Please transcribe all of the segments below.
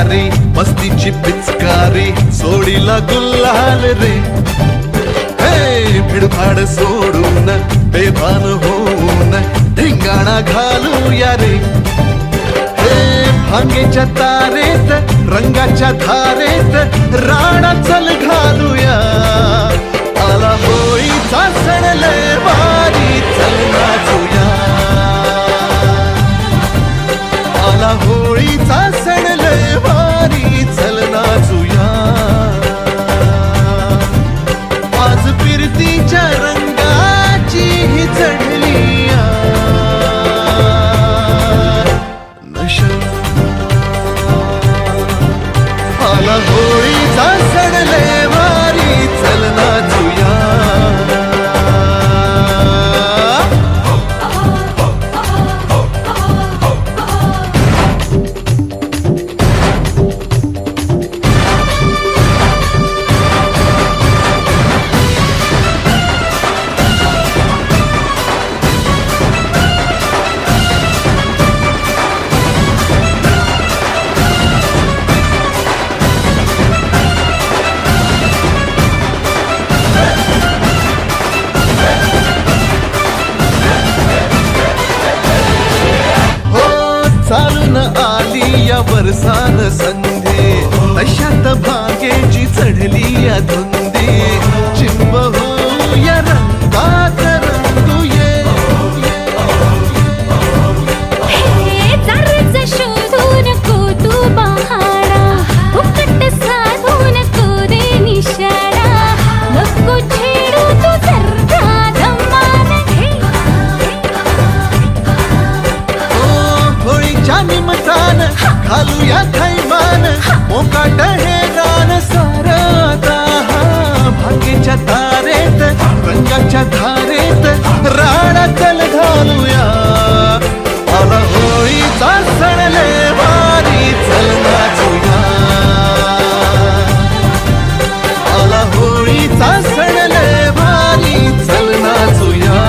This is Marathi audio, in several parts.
भिकारी मस्तीची पिचकारी सोडीला गुल्हाल रे. हे भिडभाड सोडून बेभान होऊन धिंगाणा घालूया रे. हे भांगेच्या तारेत रंगाच्या धारेत राणा चल घालूया. आला होळीचा सण लय भारी चल नाचूया. आला होळीचा सण लय भारी चल नाचूया. आज फिरतीच्या रंगाची ही चढली नशा. आला होळीचा सण लय भारी चल नाचूया. चालून आली या वर्षान संधी तशात भागेची चढली या धुंदी. चिंब होऊया रंगात रंगूये. शोधून को तू बहारा फुकट साधून को दे निशाणा. नको छेडू तू जरा धमाल घे. होळीच्या निमतान घालूया थैमान मोकाट हे गाणं सारता. भांगेच्या तारेत रंगाच्या धारेत राणा चल घालूया. आला होळीचा सण लय भारी चल नाचूया. आला होळीचा सण लय भारी चल नाचूया.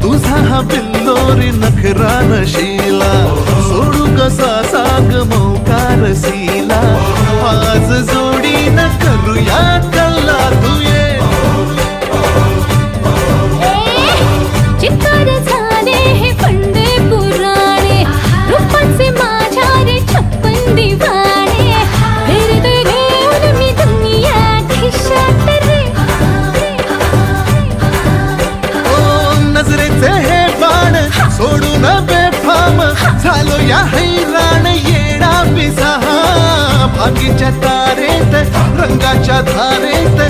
तुझा हा बिल्लोरी नखरा नशीला सोडू कसा सांग मौकार सीला. आज जोडीनं करूया कल्ला तुये. चित्कार झाले हे फंडे पुराणे रूपाचे माझ्या रे 56 दिवाणे. फिरते घेऊन मी दुनिया खिशात रे. नजरेचे हे बाण सोडून बेफाम झालो या हैराण येडा पिसा. भांगेच्या तारेत रंगाच्या धारेत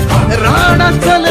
राणा चल